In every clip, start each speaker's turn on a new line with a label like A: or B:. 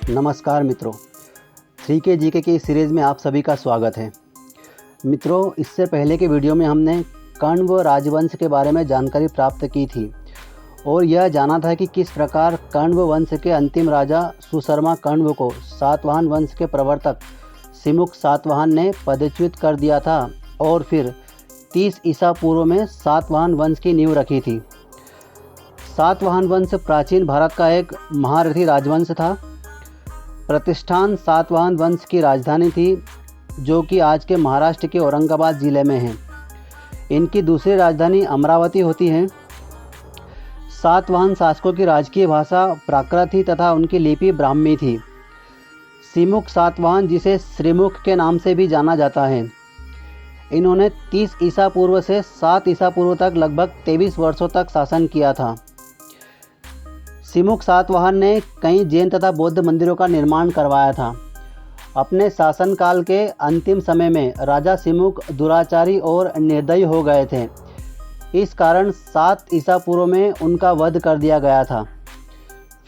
A: नमस्कार मित्रों, 3K GK की सीरीज़ में आप सभी का स्वागत है। मित्रों, इससे पहले के वीडियो में हमने कण्व राजवंश के बारे में जानकारी प्राप्त की थी और यह जाना था कि किस प्रकार कण्व वंश के अंतिम राजा सुशर्मा कण्व को सातवाहन वंश के प्रवर्तक सिमुक सातवाहन ने पदच्युत कर दिया था और फिर 30 ईसा पूर्व में सातवाहन वंश की नींव रखी थी। सातवाहन वंश प्राचीन भारत का एक महारथी राजवंश था। प्रतिष्ठान सातवाहन वंश की राजधानी थी, जो कि आज के महाराष्ट्र के औरंगाबाद ज़िले में है। इनकी दूसरी राजधानी अमरावती होती है। सातवाहन शासकों की राजकीय भाषा प्राकृत थी तथा उनकी लिपि ब्राह्मी थी। सिमुक सातवाहन, जिसे श्रीमुख के नाम से भी जाना जाता है, इन्होंने 30 ईसा पूर्व से 7 ईसा पूर्व तक लगभग 23 वर्षों तक शासन किया था। सिमुक सातवाहन ने कई जैन तथा बौद्ध मंदिरों का निर्माण करवाया था। अपने शासनकाल के अंतिम समय में राजा सिमुक दुराचारी और निर्दयी हो गए थे। इस कारण 7 ईसा पूर्व में उनका वध कर दिया गया था।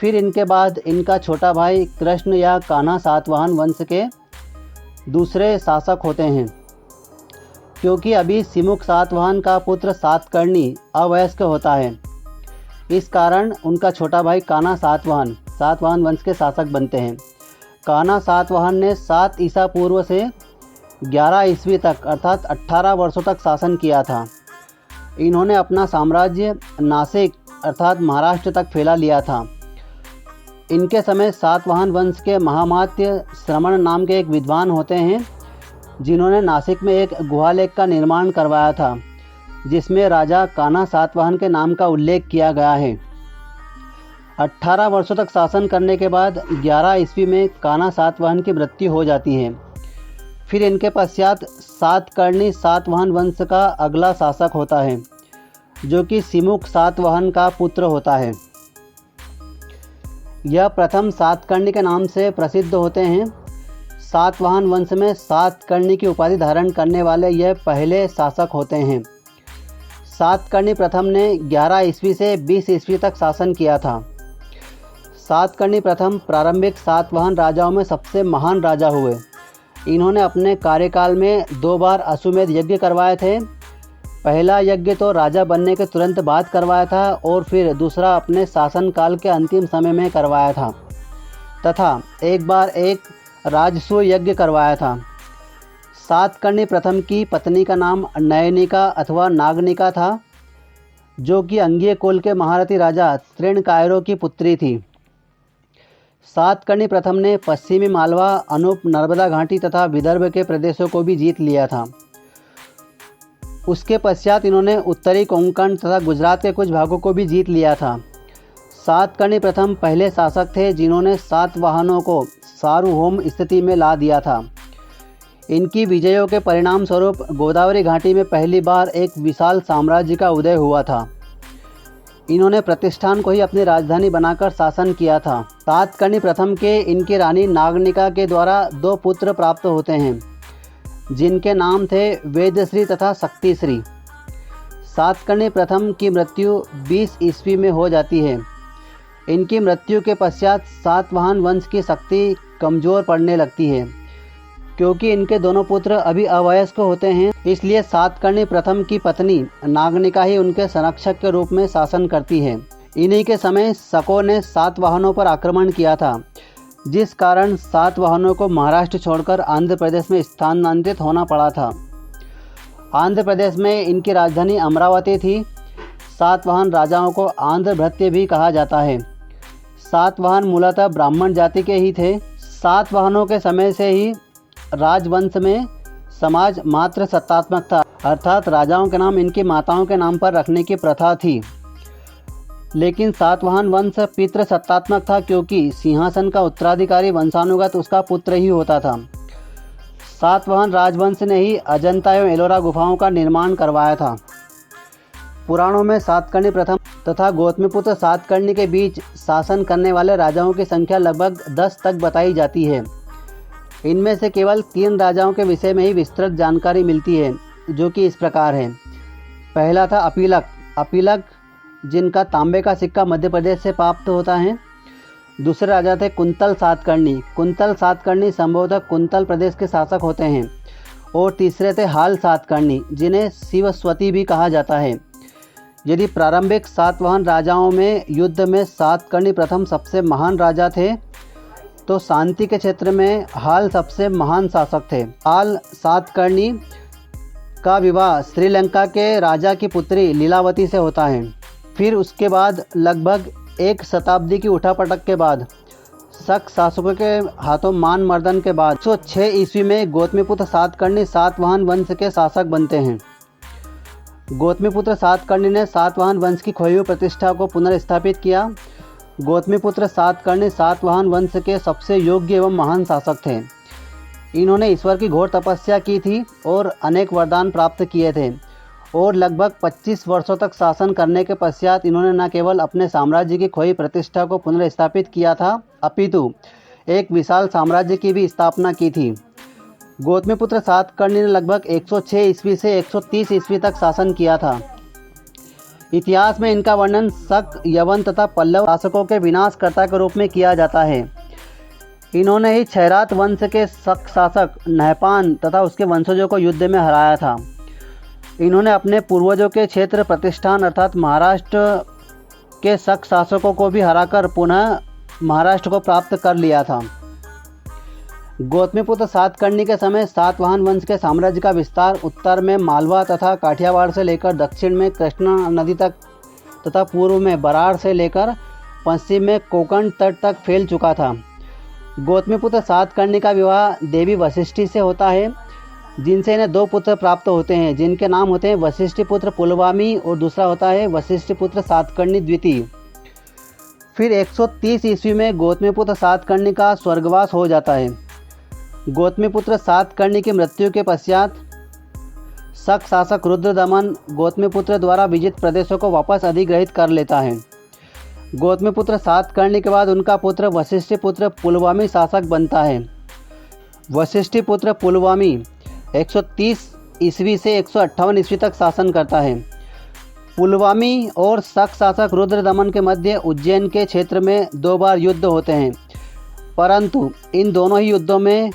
A: फिर इनके बाद इनका छोटा भाई कृष्ण या कान्हा सातवाहन वंश के दूसरे शासक होते हैं। क्योंकि अभी सिमुक सातवाहन का पुत्र सातकर्णी अवयस्क होता है, इस कारण उनका छोटा भाई कान्हा सातवाहन वंश के शासक बनते हैं। कान्हा सातवाहन ने 7 ईसा पूर्व से 11 ईस्वी तक अर्थात 18 वर्षों तक शासन किया था। इन्होंने अपना साम्राज्य नासिक अर्थात महाराष्ट्र तक फैला लिया था। इनके समय सातवाहन वंश के महामात्य श्रमण नाम के एक विद्वान होते हैं, जिन्होंने नासिक में एक गुहालेख का निर्माण करवाया था, जिसमें राजा कान्हा सातवाहन के नाम का उल्लेख किया गया है। 18 वर्षों तक शासन करने के बाद 11 ईस्वी में कान्हा सातवाहन की मृत्यु हो जाती है। फिर इनके पश्चात सातकर्णी सातवाहन वंश का अगला शासक होता है, जो कि सिमुक सातवाहन का पुत्र होता है। यह प्रथम सातकर्णी के नाम से प्रसिद्ध होते हैं। सातवाहन वंश में सातकर्णी की उपाधि धारण करने वाले यह पहले शासक होते हैं। सातकर्णी प्रथम ने 11 ईस्वी से 20 ईस्वी तक शासन किया था। सातकर्णी प्रथम प्रारंभिक सातवाहन राजाओं में सबसे महान राजा हुए। इन्होंने अपने कार्यकाल में 2 बार अश्वमेध यज्ञ करवाए थे। पहला यज्ञ तो राजा बनने के तुरंत बाद करवाया था और फिर दूसरा अपने शासनकाल के अंतिम समय में करवाया था तथा एक बार एक राजसूय यज्ञ करवाया था। सातकर्णी प्रथम की पत्नी का नाम नयनिका अथवा नागनिका था, जो कि अंगीय कुल के महारथी राजा तृणकायरों की पुत्री थी। सातकर्णी प्रथम ने पश्चिमी मालवा, अनूप, नर्मदा घाटी तथा विदर्भ के प्रदेशों को भी जीत लिया था। उसके पश्चात इन्होंने उत्तरी कोंकण तथा गुजरात के कुछ भागों को भी जीत लिया था। सातकर्णी प्रथम पहले शासक थे जिन्होंने सातवाहनों को सार्वभौम स्थिति में ला दिया था। इनकी विजयों के परिणाम स्वरूप गोदावरी घाटी में पहली बार एक विशाल साम्राज्य का उदय हुआ था। इन्होंने प्रतिष्ठान को ही अपनी राजधानी बनाकर शासन किया था। सातकर्णी प्रथम के इनकी रानी नागनिका के द्वारा 2 पुत्र प्राप्त होते हैं, जिनके नाम थे वेदश्री तथा शक्तिश्री। सातकर्णी प्रथम की मृत्यु 20 ईस्वी में हो जाती है। इनकी मृत्यु के पश्चात सातवाहन वंश की शक्ति कमज़ोर पड़ने लगती है। क्योंकि इनके दोनों पुत्र अभी अवयस्क होते हैं, इसलिए सातकर्णी प्रथम की पत्नी नागनिका ही उनके संरक्षक के रूप में शासन करती है। इन्हीं के समय शकों ने सातवाहनों पर आक्रमण किया था, जिस कारण सातवाहनों को महाराष्ट्र छोड़कर आंध्र प्रदेश में स्थानांतरित होना पड़ा था। आंध्र प्रदेश में इनकी राजधानी अमरावती थी। सातवाहन राजाओं को आंध्र भृत्य भी कहा जाता है। सातवाहन मूलतः ब्राह्मण जाति के ही थे। सातवाहनों के समय से ही राजवंश में समाज मात्र सत्तात्मक था, अर्थात राजाओं के नाम इनकी माताओं के नाम पर रखने की प्रथा थी। लेकिन सातवाहन वंश पितृ सत्तात्मक था, क्योंकि सिंहासन का उत्तराधिकारी वंशानुगत उसका पुत्र ही होता था। सातवाहन राजवंश ने ही अजंता एवं एलोरा गुफाओं का निर्माण करवाया था। पुराणों में सातकर्णी प्रथम तथा गौतमीपुत्र सातकर्णी के बीच शासन करने वाले राजाओं की संख्या लगभग 10 तक बताई जाती है। इनमें से केवल 3 राजाओं के विषय में ही विस्तृत जानकारी मिलती है, जो कि इस प्रकार है। पहला था अपिलक, जिनका तांबे का सिक्का मध्य प्रदेश से प्राप्त होता है। दूसरे राजा थे कुंतल सातकर्णी। कुंतल सातकर्णी संभवतः कुंतल प्रदेश के शासक होते हैं। और तीसरे थे हाल सातकर्णी, जिन्हें शिवस्वती भी कहा जाता है। यदि प्रारंभिक सातवाहन राजाओं में युद्ध में सातकर्णी प्रथम सबसे महान राजा थे, तो शांति के क्षेत्र में हाल सबसे महान शासक थे। हाल सातकर्णी का विवाह श्रीलंका के राजा की पुत्री लीलावती से होता है। फिर उसके बाद लगभग एक शताब्दी की उठापटक के बाद शक शासकों के हाथों मान मर्दन के बाद 106 ईस्वी में गौतमीपुत्र सातकर्णी सातवाहन वंश के शासक बनते हैं। गौतमीपुत्र सातकर्णी ने सातवाहन वंश की खोई हुई प्रतिष्ठा को पुनर्स्थापित किया। गौतमीपुत्र सातकर्णी सातवाहन वंश के सबसे योग्य एवं महान शासक थे। इन्होंने ईश्वर की घोर तपस्या की थी और अनेक वरदान प्राप्त किए थे, और लगभग 25 वर्षों तक शासन करने के पश्चात इन्होंने न केवल अपने साम्राज्य की खोई प्रतिष्ठा को पुनर्स्थापित किया था, अपितु एक विशाल साम्राज्य की भी स्थापना की थी। गौतमीपुत्र सातकर्णी ने लगभग 106 ईस्वी से 130 ईस्वी तक शासन किया था। इतिहास में इनका वर्णन शक, यवन तथा पल्लव शासकों के विनाशकर्ता के रूप में किया जाता है। इन्होंने ही क्षयरात वंश के शक शासक नहपान तथा उसके वंशजों को युद्ध में हराया था। इन्होंने अपने पूर्वजों के क्षेत्र प्रतिष्ठान अर्थात महाराष्ट्र के शक शासकों को भी हराकर पुनः महाराष्ट्र को प्राप्त कर लिया था। गौतमीपुत्र सातकर्णी के समय सातवाहन वंश के साम्राज्य का विस्तार उत्तर में मालवा तथा काठियावाड़ से लेकर दक्षिण में कृष्णा नदी तक तथा पूर्व में बराड़ से लेकर पश्चिम में कोंकण तट तक फैल चुका था। गौतमीपुत्र सातकर्णी का विवाह देवी वशिष्ठी से होता है, जिनसे इन्हें 2 पुत्र प्राप्त होते हैं, जिनके नाम होते हैं वशिष्ठिपुत्र पुलवामी और दूसरा होता है वशिष्ठिपुत्र सातकर्णी द्वितीय। फिर 130 ईस्वी में गौतमीपुत्र सातकर्णी का स्वर्गवास हो जाता है। गौतमीपुत्र सातकर्णी की मृत्यु के पश्चात शक शासक रुद्रदमन गौतमीपुत्र द्वारा विजित प्रदेशों को वापस अधिग्रहित कर लेता है। गौतमीपुत्र सातकर्णी के बाद उनका पुत्र वशिष्ठिपुत्र पुलवामी शासक बनता है। वशिष्ठिपुत्र पुलवामी 130 ईस्वी से 158 ईस्वी तक शासन करता है। पुलवामी और शक शासक रुद्रदमन के मध्य उज्जैन के क्षेत्र में 2 बार युद्ध होते हैं, परंतु इन दोनों ही युद्धों में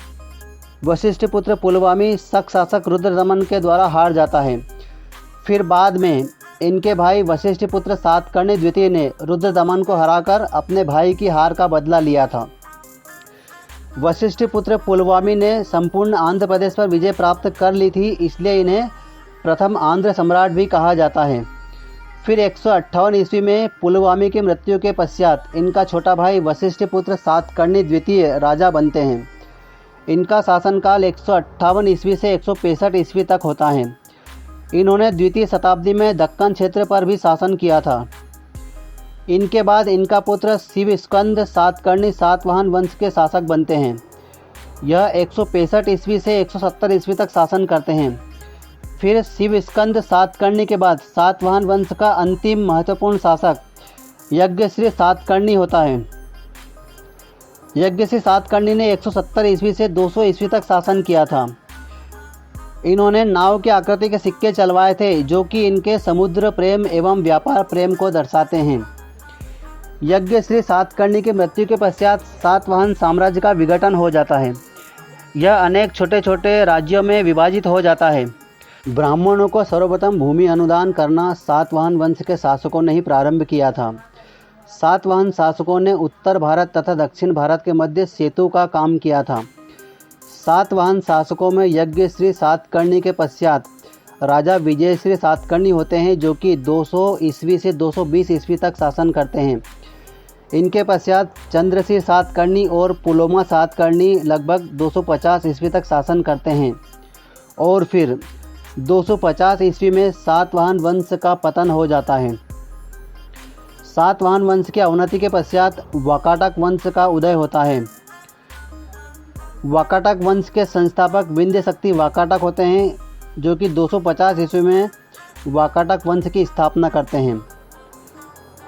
A: वशिष्ठिपुत्र पुलवामी शक शासक रुद्रदमन के द्वारा हार जाता है। फिर बाद में इनके भाई वशिष्ठिपुत्र सातकर्णी द्वितीय ने रुद्रदमन को हराकर अपने भाई की हार का बदला लिया था। वशिष्ठिपुत्र पुलवामी ने संपूर्ण आंध्र प्रदेश पर विजय प्राप्त कर ली थी, इसलिए इन्हें प्रथम आंध्र सम्राट भी कहा जाता है। फिर 158 ईस्वी में पुलवामी की मृत्यु के पश्चात इनका छोटा भाई वशिष्ठिपुत्र सातकर्णी द्वितीय राजा बनते हैं। इनका शासनकाल 158 ईस्वी से 165 ईस्वी तक होता है। इन्होंने द्वितीय शताब्दी में दक्कन क्षेत्र पर भी शासन किया था। इनके बाद इनका पुत्र शिवस्कंद सातकर्णी सातवाहन वंश के शासक बनते हैं। यह 165 ईस्वी से 170 ईस्वी तक शासन करते हैं। फिर शिवस्कंद सातकर्णी के बाद सातवाहन वंश का अंतिम महत्वपूर्ण शासक यज्ञश्री सातकर्णी होता है। यज्ञश्री सातकर्णी ने 170 ईस्वी से 200 ईस्वी तक शासन किया था। इन्होंने नाव की आकृति के सिक्के चलवाए थे, जो कि इनके समुद्र प्रेम एवं व्यापार प्रेम को दर्शाते हैं। यज्ञश्री सातकर्णी की मृत्यु के पश्चात सातवाहन साम्राज्य का विघटन हो जाता है। यह अनेक छोटे छोटे राज्यों में विभाजित हो जाता है। ब्राह्मणों को सर्वप्रथम भूमि अनुदान करना सातवाहन वंश के शासकों ने ही प्रारंभ किया था। सातवाहन शासकों ने उत्तर भारत तथा दक्षिण भारत के मध्य सेतु का काम किया था। सातवाहन शासकों में यज्ञश्री सातकर्णी के पश्चात राजा विजयश्री सातकर्णी होते हैं, जो कि 200 ईस्वी से 220 ईस्वी तक शासन करते हैं। इनके पश्चात चंद्रश्री सातकर्णी और पुलोमा सातकर्णी लगभग 250 ईस्वी तक शासन करते हैं, और फिर 250 ईस्वी में सातवाहन वंश का पतन हो जाता है। सातवाहन वंश की अवनति के पश्चात वाकाटक वंश का उदय होता है। वाकाटक वंश के संस्थापक विंध्य शक्ति वाकाटक होते हैं, जो कि 250 ईस्वी में वाकाटक वंश की स्थापना करते हैं।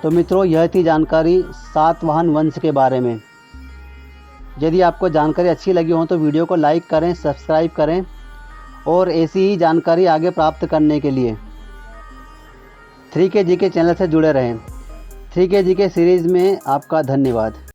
A: तो मित्रों, यह थी जानकारी सातवाहन वंश के बारे में। यदि आपको जानकारी अच्छी लगी हो तो वीडियो को लाइक करें, सब्सक्राइब करें, और ऐसी ही जानकारी आगे प्राप्त करने के लिए 3K GK चैनल से जुड़े रहें। 3K GK सीरीज़ में आपका धन्यवाद।